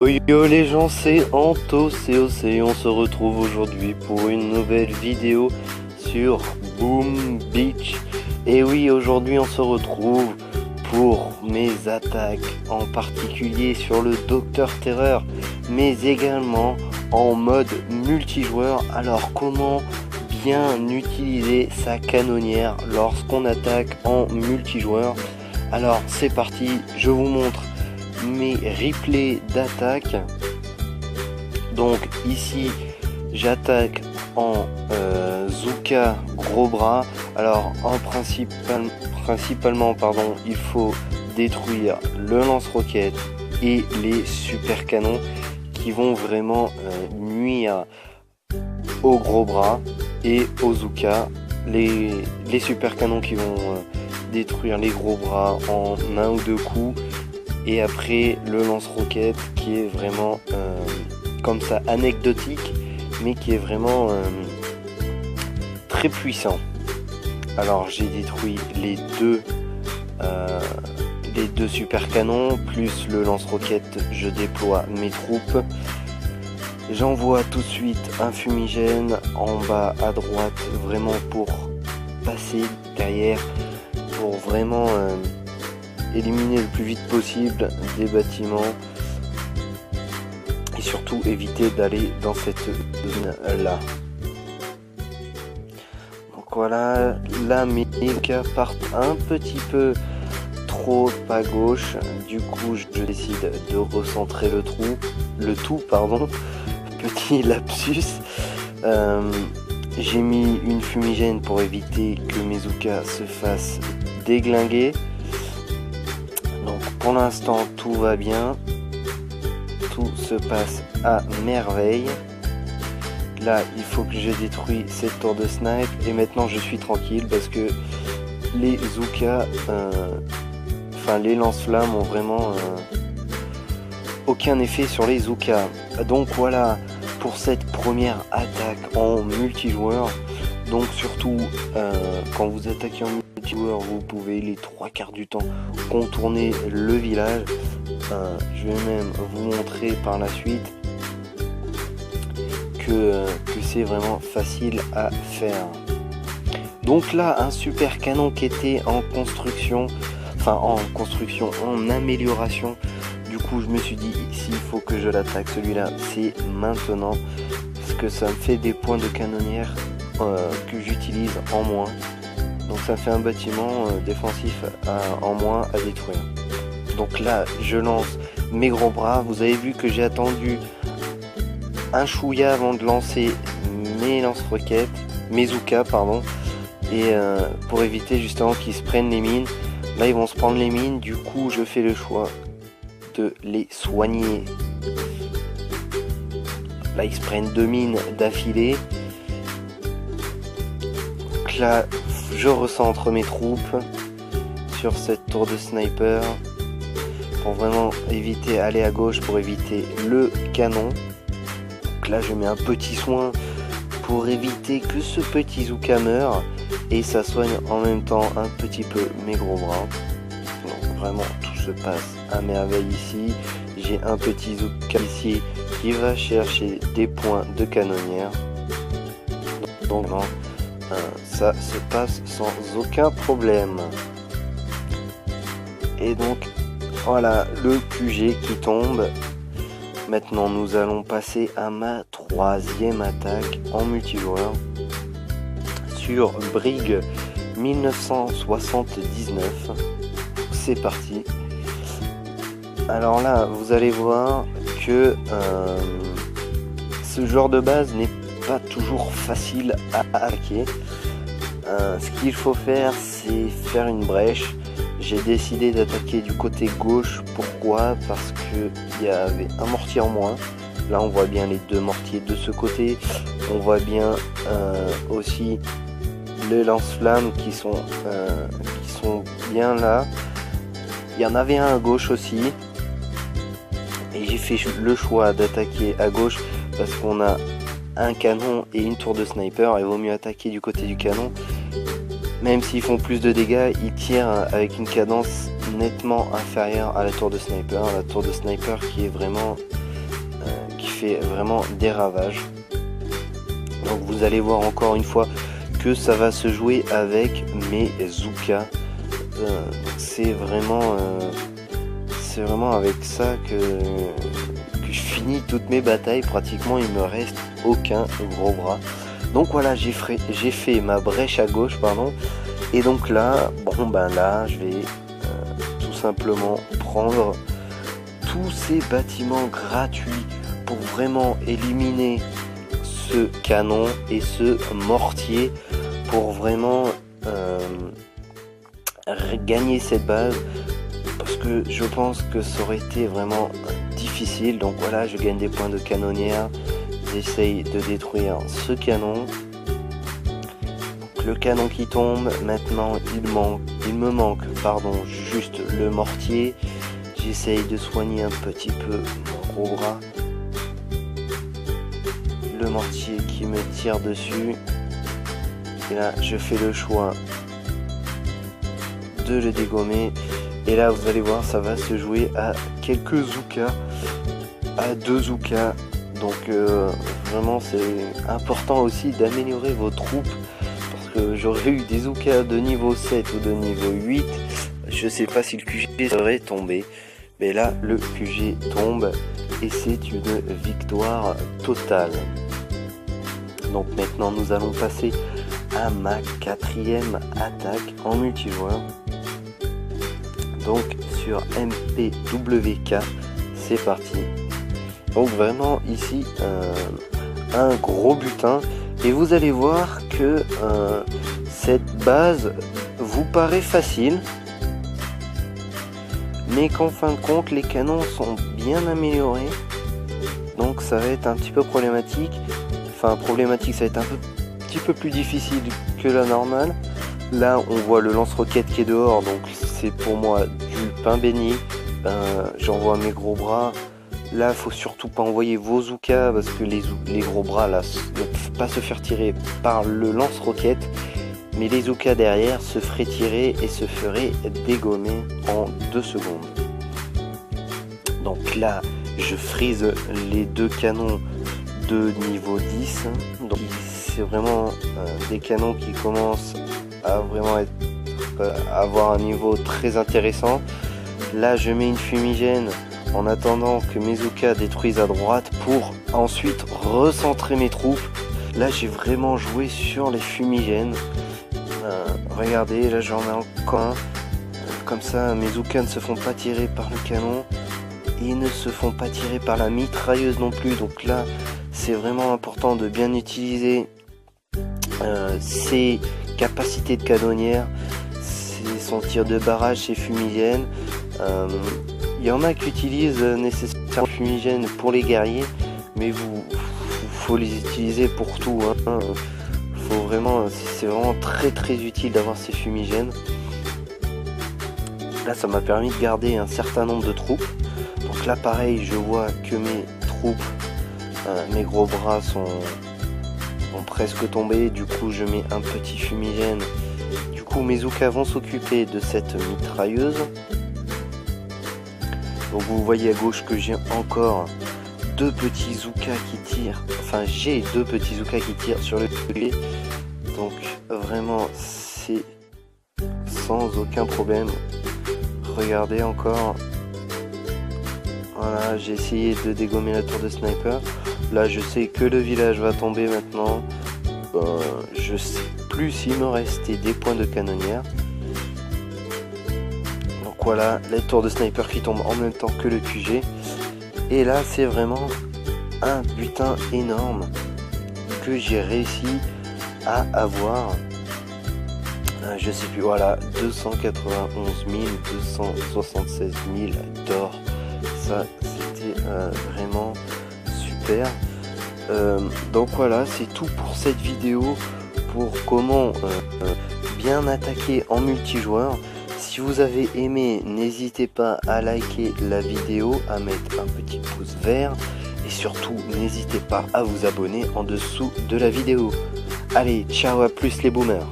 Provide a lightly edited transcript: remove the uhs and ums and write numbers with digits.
Yo les gens, c'est Anto COC et on se retrouve aujourd'hui pour une nouvelle vidéo sur Boom Beach. Et oui, aujourd'hui on se retrouve pour mes attaques, en particulier sur le Docteur Terreur, mais également en mode multijoueur. Alors comment bien utiliser sa canonnière lorsqu'on attaque en multijoueur? Alors c'est parti, je vous montre mes replays d'attaque. Donc ici j'attaque en Zuka gros bras. Alors principalement il faut détruire le lance-roquette et les super canons qui vont vraiment nuire au gros bras et au Zuka. Les super canons qui vont détruire les gros bras en un ou deux coups. Et après le lance-roquette qui est vraiment comme ça anecdotique, mais qui est vraiment très puissant. Alors j'ai détruit les deux super canons, plus le lance-roquette, je déploie mes troupes. J'envoie tout de suite un fumigène en bas à droite, vraiment pour passer derrière, pour vraiment éliminer le plus vite possible des bâtiments et surtout éviter d'aller dans cette zone là. Donc voilà, là mes cas partent un petit peu trop à gauche, du coup je décide de recentrer le tout, petit lapsus. J'ai mis une fumigène pour éviter que mes Zuka se fassent déglinguer. Donc pour l'instant tout va bien, tout se passe à merveille. Là il faut que je détruise cette tour de snipe et maintenant je suis tranquille parce que les Zuka, les lance-flammes ont vraiment aucun effet sur les Zuka. Donc voilà pour cette première attaque en multijoueur. Donc surtout quand vous attaquez en multijoueur, vous pouvez les 3/4 du temps contourner le village. Je vais même vous montrer par la suite que c'est vraiment facile à faire. Donc là un super canon qui était en construction, en amélioration. Du coup je me suis dit s'il faut que je l'attaque, celui-là c'est maintenant, parce que ça me fait des points de canonnière que j'utilise en moins. Donc ça fait un bâtiment défensif en moins à détruire. Donc là je lance mes gros bras. Vous avez vu que j'ai attendu un chouïa avant de lancer mes lance-roquettes, mes Zuka et pour éviter justement qu'ils se prennent les mines. Là ils vont se prendre les mines, du coup je fais le choix de les soigner. Là ils se prennent 2 mines d'affilée. Donc là je recentre mes troupes sur cette tour de sniper pour vraiment éviter aller à gauche, pour éviter le canon. Donc là je mets un petit soin pour éviter que ce petit Zuka meure et ça soigne en même temps un petit peu mes gros bras. Donc vraiment tout se passe à merveille ici. J'ai un petit Zuka ici qui va chercher des points de canonnière. Donc non, ça se passe sans aucun problème. Et donc voilà le QG qui tombe. Maintenant nous allons passer à ma troisième attaque en multijoueur sur Brig 1979. C'est parti. Alors là vous allez voir que ce genre de base n'est pas toujours facile à attaquer. Ce qu'il faut faire c'est faire une brèche. J'ai décidé d'attaquer du côté gauche. Pourquoi? Parce que il y avait un mortier en moins. Là on voit bien les 2 mortiers de ce côté. On voit bien aussi les lance-flammes qui sont bien là. Il y en avait un à gauche aussi. Et j'ai fait le choix d'attaquer à gauche parce qu'on a un canon et une tour de sniper. Il vaut mieux attaquer du côté du canon. Même s'ils font plus de dégâts, ils tirent avec une cadence nettement inférieure à la tour de sniper. La tour de sniper qui est vraiment fait vraiment des ravages. Donc vous allez voir encore une fois que ça va se jouer avec mes Zooka. C'est vraiment avec ça que je finis toutes mes batailles. Pratiquement il me reste aucun gros bras. Donc voilà, j'ai fait ma brèche à gauche, pardon. Et donc là, bon ben là, je vais tout simplement prendre tous ces bâtiments gratuits pour vraiment éliminer ce canon et ce mortier pour vraiment gagner cette base, parce que je pense que ça aurait été vraiment difficile. Donc voilà, je gagne des points de canonnière, j'essaye de détruire ce canon. Donc, le canon qui tombe, maintenant il me manque juste le mortier. J'essaye de soigner un petit peu mon gros bras. Le mortier qui me tire dessus. Et là, je fais le choix de le dégommer. Et là, vous allez voir, ça va se jouer à quelques Zooka, à 2 Zooka. Donc, vraiment, c'est important aussi d'améliorer vos troupes. Parce que j'aurais eu des Zooka de niveau 7 ou de niveau 8. Je sais pas si le QG serait tombé. Mais là, le QG tombe et c'est une victoire totale. Donc maintenant, nous allons passer à ma 4e attaque en multijoueur. Donc sur MPWK, c'est parti. Donc vraiment ici, un gros butin. Et vous allez voir que cette base vous paraît facile. Mais qu'en fin de compte les canons sont bien améliorés, donc ça va être un petit peu problématique. Enfin problématique, ça va être un petit peu plus difficile que la normale. Là on voit le lance-roquette qui est dehors, donc c'est pour moi du pain béni. J'envoie mes gros bras. Là faut surtout pas envoyer vos Zooka, parce que les gros bras là ne peuvent pas se faire tirer par le lance-roquette. Mais les Zooka derrière se feraient tirer et se feraient dégommer en 2 secondes. Donc là, je freeze les 2 canons de niveau 10. Donc c'est vraiment des canons qui commencent à vraiment avoir un niveau très intéressant. Là, je mets une fumigène en attendant que mes Zooka détruisent à droite pour ensuite recentrer mes troupes. Là, j'ai vraiment joué sur les fumigènes. Regardez, là j'en mets encore un. Comme ça, mes Zooka ne se font pas tirer par le canon et ne se font pas tirer par la mitrailleuse non plus. Donc là, c'est vraiment important de bien utiliser ses capacités de canonnière, son tir de barrage, ses fumigènes. Il y en a qui utilisent nécessairement fumigènes pour les guerriers, mais faut les utiliser pour tout. Faut vraiment, c'est vraiment très utile d'avoir ces fumigènes. Là, ça m'a permis de garder un certain nombre de troupes. Donc là, pareil, je vois que mes troupes, mes gros bras sont presque tombés. Du coup, je mets un petit fumigène. Du coup, mes Zooka vont s'occuper de cette mitrailleuse. Donc vous voyez à gauche que j'ai encore 2 petits Zooka qui tirent. Enfin, j'ai 2 petits Zooka qui tirent sur le bébé. Donc vraiment, c'est sans aucun problème. Regardez encore. Voilà, j'ai essayé de dégommer la tour de sniper. Là, je sais que le village va tomber maintenant. Je sais plus s'il me restait des points de canonnière. Donc voilà, la tour de sniper qui tombe en même temps que le QG. Et là, c'est vraiment un butin énorme que j'ai réussi à avoir. Je sais plus, voilà, 291 276 000 d'or. Ça, c'était vraiment super. Donc voilà, c'est tout pour cette vidéo, pour comment bien attaquer en multijoueur. Si vous avez aimé, n'hésitez pas à liker la vidéo, à mettre un petit pouce vert et surtout n'hésitez pas à vous abonner en dessous de la vidéo. Allez, ciao, à plus les boomers.